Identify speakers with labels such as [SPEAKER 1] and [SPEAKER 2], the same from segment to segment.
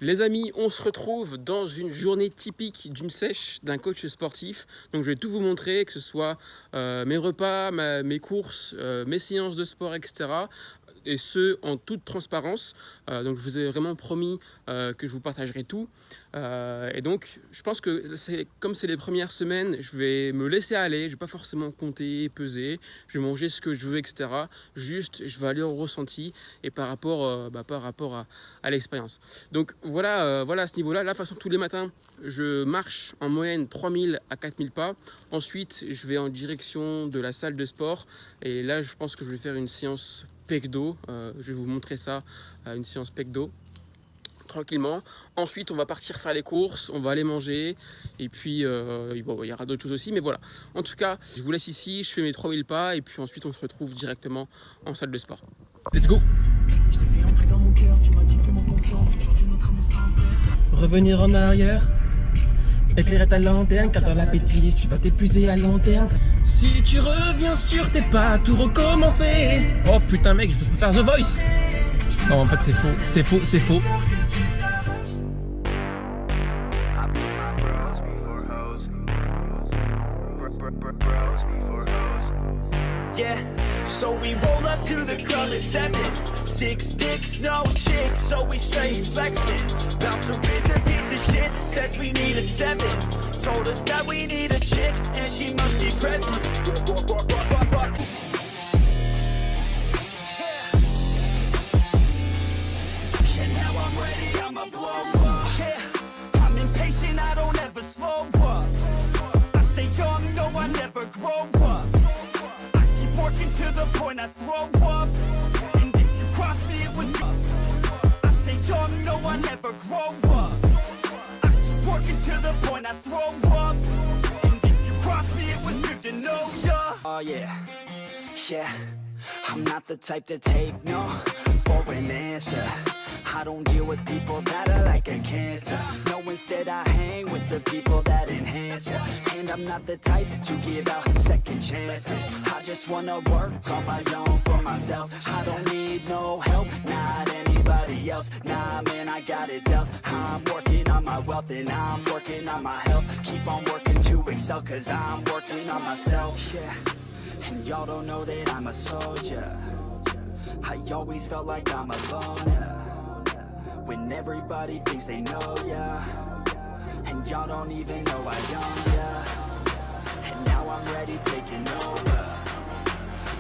[SPEAKER 1] Les amis, on se retrouve dans une journée typique d'une sèche d'un coach sportif. Donc je vais tout vous montrer, que ce soit mes repas, mes courses, mes séances de sport, etc. Et ce, en toute transparence. Donc je vous ai vraiment promis que je vous partagerai tout. Et donc je pense que comme c'est les premières semaines, je vais me laisser aller. Je ne vais pas forcément compter, peser. Je vais manger ce que je veux, etc. Juste, je vais aller au ressenti et par rapport à l'expérience. Donc voilà à ce niveau-là. Là, de toute façon, tous les matins, je marche en moyenne 3000 à 4000 pas. Ensuite, je vais en direction de la salle de sport. Et là, je pense que je vais faire une séance pec dos. Je vais vous montrer ça, une séance pec dos. Tranquillement. Ensuite, on va partir faire les courses, on va aller manger. Et puis, bon, il y aura d'autres choses aussi. Mais voilà. En tout cas, je vous laisse ici. Je fais mes 3000 pas. Et puis ensuite, on se retrouve directement en salle de sport. Let's go!
[SPEAKER 2] Je t'ai fait entrer dans mon cœur, tu m'as dit fais-moi confiance, aujourd'hui notre amour sans
[SPEAKER 3] Revenir en arrière, éclairer ta lanterne, car dans la bêtise, tu vas t'épuiser à long terme. Si tu reviens sur tes pas, tout recommencer. Oh putain mec, je peux faire The Voice. Non en fait c'est faux, c'est faux, c'est faux.
[SPEAKER 2] Yeah, so we roll up to the club at 7. 6 dicks, no chicks, so we straight flexing. Bouncer is a piece of shit, says we need a 7. Told us that we need a chick, and she must be present. Yeah, now I'm ready, I'ma blow up. Yeah, I'm impatient, I don't ever slow up. I stay young, no, I never grow up. Working to the point I throw up. And if you cross me, it was up. I stay young, no, I never grow up. I keep working to the point I throw up. And if you cross me, it was good to know ya. Oh yeah, yeah. I'm not the type to take no for an answer. I don't deal with people that are like a cancer. No, instead I hang with the people that enhance ya. And I'm not the type to give out second chances. I just wanna work on my own for myself. I don't need no help, not anybody else. Nah, man, I got it dealt. I'm working on my wealth and I'm working on my health. Keep on working to excel, cause I'm working on myself. Yeah, and y'all don't know that I'm a soldier. I always felt like I'm alone, yeah. When everybody thinks they know ya, and y'all don't even know I own ya. And now I'm ready taking over,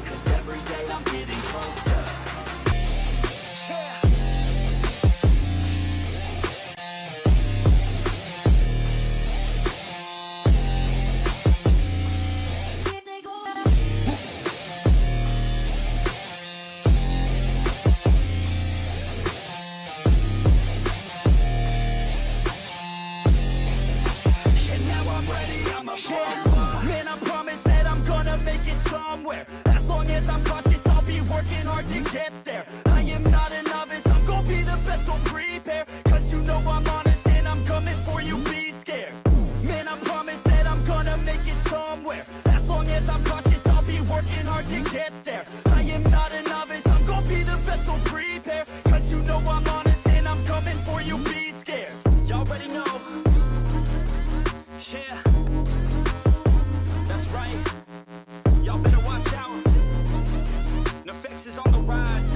[SPEAKER 2] cause every day I'm getting closer. Yeah. Man, I promise that I'm gonna make it somewhere. As long as I'm conscious, I'll be working hard to get there. I am not a novice, I'm gonna be the best, so prepare. Cause you know I'm honest and I'm coming for you, be scared. Man, I promise that I'm gonna make it somewhere. As long as I'm conscious, I'll be working hard to get there. I am not a novice, I'm gonna be the best, so prepare. Cause you know I'm honest and I'm coming for you, be scared. Y'all already know. Yeah. That's right. Y'all better watch out. Nefex is on the rise.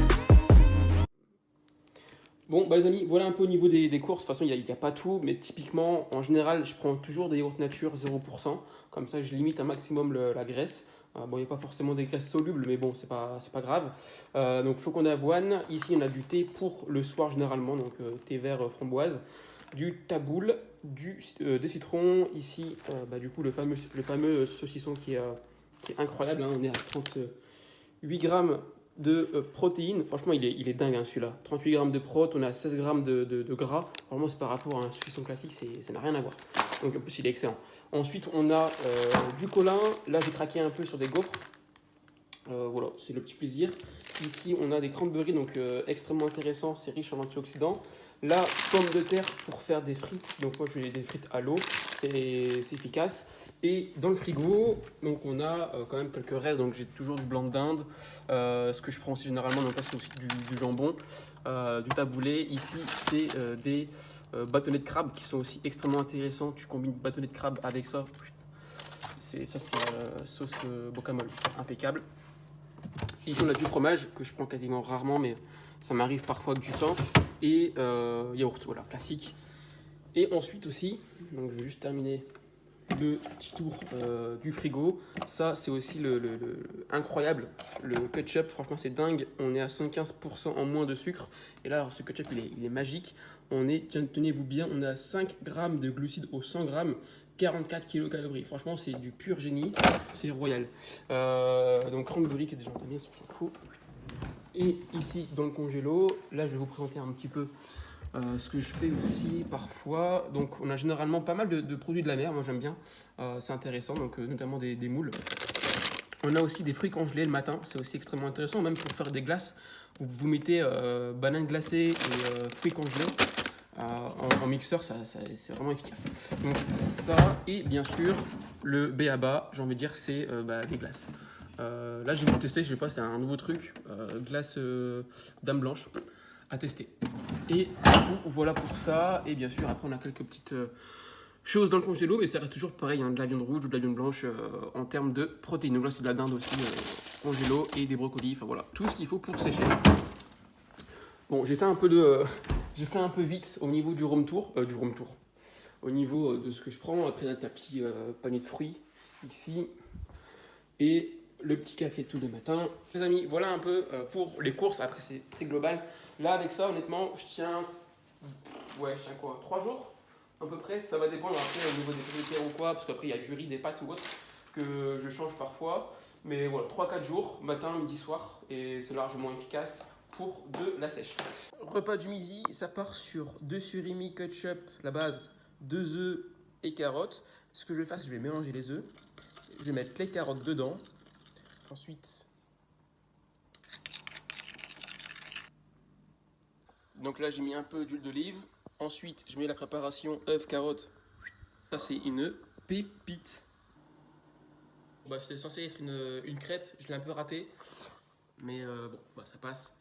[SPEAKER 1] Bon, bah les amis, voilà un peu au niveau des courses. De toute façon, il n'y a pas tout, mais typiquement, en général, je prends toujours des yaourts nature 0%. Comme ça, je limite un maximum la graisse. Bon, il n'y a pas forcément des graisses solubles, mais bon, c'est pas grave. Donc, flocons d'avoine. Ici, on a du thé pour le soir généralement, donc thé vert framboise. Du taboul, des citrons. Ici, du coup, le fameux saucisson qui est incroyable. Hein. On est à 38 grammes de protéines. Franchement, il est dingue hein, celui-là. 38 grammes de prot, on a 16 grammes de gras. Vraiment, c'est par rapport à un saucisson classique, ça n'a rien à voir. Donc, en plus, il est excellent. Ensuite, on a du colin. Là, j'ai craqué un peu sur des gaufres. Voilà, c'est le petit plaisir. Ici, on a des cranberries, donc extrêmement intéressant, c'est riche en antioxydants. Là, pommes de terre pour faire des frites. Donc moi, je fais des frites à l'eau, c'est efficace. Et dans le frigo, donc on a quand même quelques restes, donc j'ai toujours du blanc de dinde, ce que je prends aussi généralement, donc là c'est aussi du jambon, du taboulé. Ici c'est des bâtonnets de crabe qui sont aussi extrêmement intéressants. Tu combines bâtonnets de crabe avec ça, c'est sauce bocamole, impeccable. Ici on a du fromage que je prends quasiment rarement, mais ça m'arrive parfois avec du pain, et yaourt, voilà, classique. Et ensuite aussi, donc je vais juste terminer le petit tour du frigo. Ça c'est aussi le incroyable, le ketchup, franchement c'est dingue. On est à 115% en moins de sucre, et là alors, ce ketchup il est magique. On est, tenez-vous bien, on est à 5 grammes de glucides au 100 grammes, 44 kilocalories. Franchement c'est du pur génie, c'est royal. Donc cranberry qui est déjà entamé, on s'en fout. Et ici dans le congélo, là je vais vous présenter un petit peu ce que je fais aussi parfois. Donc on a généralement pas mal de produits de la mer, moi j'aime bien, c'est intéressant, donc notamment des moules. On a aussi des fruits congelés le matin, c'est aussi extrêmement intéressant, même pour faire des glaces. Vous mettez bananes glacées et fruits congelés en mixeur, c'est vraiment efficace. Donc ça, et bien sûr le B.A.-ba, j'ai envie de dire, c'est des glaces. Là j'ai voulu tester, je sais pas, c'est un nouveau truc, glace dame blanche à tester. Et du coup, voilà pour ça. Et bien sûr, après, on a quelques petites choses dans le congélo, mais ça reste toujours pareil, hein, de la viande rouge ou de la viande blanche en termes de protéines. Donc là, c'est de la dinde aussi, congélo, et des brocolis. Enfin voilà, tout ce qu'il faut pour sécher. Bon, j'ai fait un peu vite au niveau du room tour, au niveau de ce que je prends. Après, là, t'as un petit panier de fruits ici. Et le petit café tous les matins. Les amis, voilà un peu pour les courses. Après, c'est très global. Là, avec ça, honnêtement, je tiens quoi, 3 jours à peu près. Ça va dépendre après au niveau des producteurs ou quoi, parce qu'après, il y a du riz, des pâtes ou autre que je change parfois. Mais voilà, 3-4 jours, matin, midi, soir, et c'est largement efficace pour de la sèche. Repas du midi, ça part sur 2 surimi, ketchup, la base, 2 œufs et carottes. Ce que je vais faire, c'est que je vais mélanger les œufs. Je vais mettre les carottes dedans. Ensuite, donc là j'ai mis un peu d'huile d'olive. Ensuite, je mets la préparation œufs, carottes. Ça c'est une pépite. C'était censé être une crêpe, je l'ai un peu raté. Mais ça passe.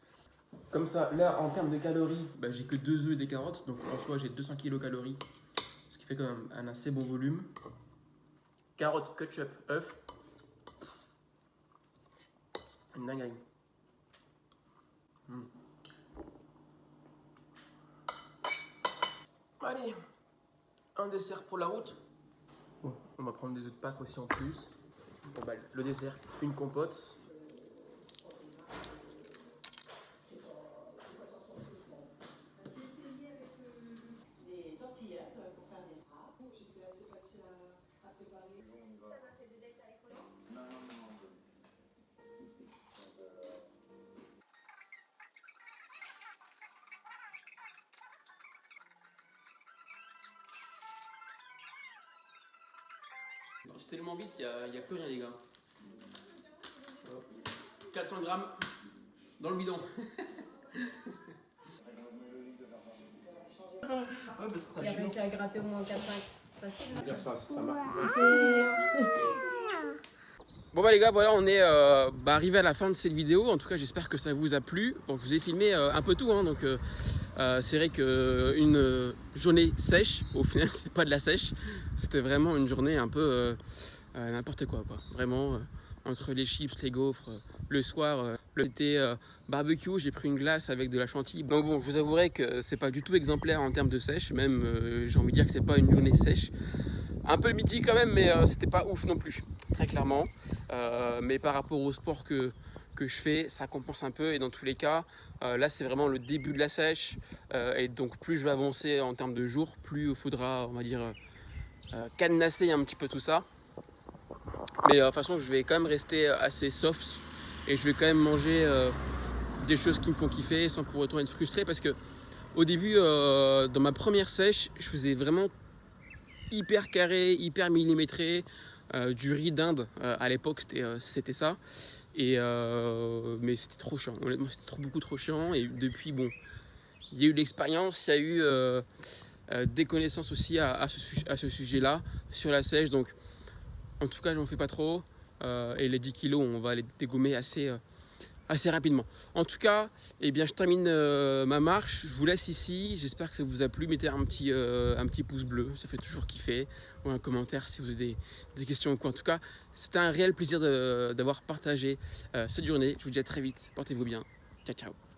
[SPEAKER 1] Comme ça, là en termes de calories, j'ai que 2 œufs et des carottes. Donc en soi j'ai 200 kilocalories. Ce qui fait quand même un assez bon volume. Carottes, ketchup, œufs. Une dinguerie. Allez, un dessert pour la route. Bon, on va prendre des œufs de Pâques aussi en plus. Bon, le dessert, une compote.
[SPEAKER 4] Des tortillas pour faire des frappes. C'est assez facile à préparer.
[SPEAKER 1] C'est tellement vite, il n'y a plus rien les gars. 400 grammes dans le bidon.
[SPEAKER 5] Il a réussi à gratter au moins 4-5. Facile, non?
[SPEAKER 1] Ça marche.
[SPEAKER 5] C'est...
[SPEAKER 1] Bon les gars, voilà, on est arrivé à la fin de cette vidéo. En tout cas, j'espère que ça vous a plu. Donc, je vous ai filmé un peu tout, hein, donc c'est vrai qu'une journée sèche, au final, c'était pas de la sèche. C'était vraiment une journée un peu n'importe quoi. Vraiment, entre les chips, les gaufres, le soir, l'été barbecue, j'ai pris une glace avec de la chantilly. Donc bon, je vous avouerai que c'est pas du tout exemplaire en termes de sèche. Même, j'ai envie de dire que c'est pas une journée sèche. Un peu midi quand même, mais c'était pas ouf non plus, très clairement. Mais par rapport au sport que je fais, ça compense un peu. Et dans tous les cas, là c'est vraiment le début de la sèche. Et donc plus je vais avancer en termes de jours, plus il faudra, on va dire, cadenasser un petit peu tout ça. Mais de toute façon, je vais quand même rester assez soft. Et je vais quand même manger des choses qui me font kiffer sans pour autant être frustré. Parce que au début, dans ma première sèche, je faisais vraiment hyper carré, hyper millimétré, du riz d'Inde. À l'époque, c'était ça. Mais c'était trop chiant. Honnêtement, c'était beaucoup trop chiant. Et depuis, bon, il y a eu l'expérience, il y a eu des connaissances aussi à ce sujet-là, sur la sèche. Donc, En tout cas, j'en fais pas trop. Et les 10 kilos, on va les dégommer assez rapidement. En tout cas, eh bien, je termine ma marche. Je vous laisse ici. J'espère que ça vous a plu. Mettez un petit pouce bleu. Ça fait toujours kiffer. Ou un commentaire si vous avez des questions ou quoi. En tout cas, c'était un réel plaisir d'avoir partagé cette journée. Je vous dis à très vite. Portez-vous bien. Ciao, ciao.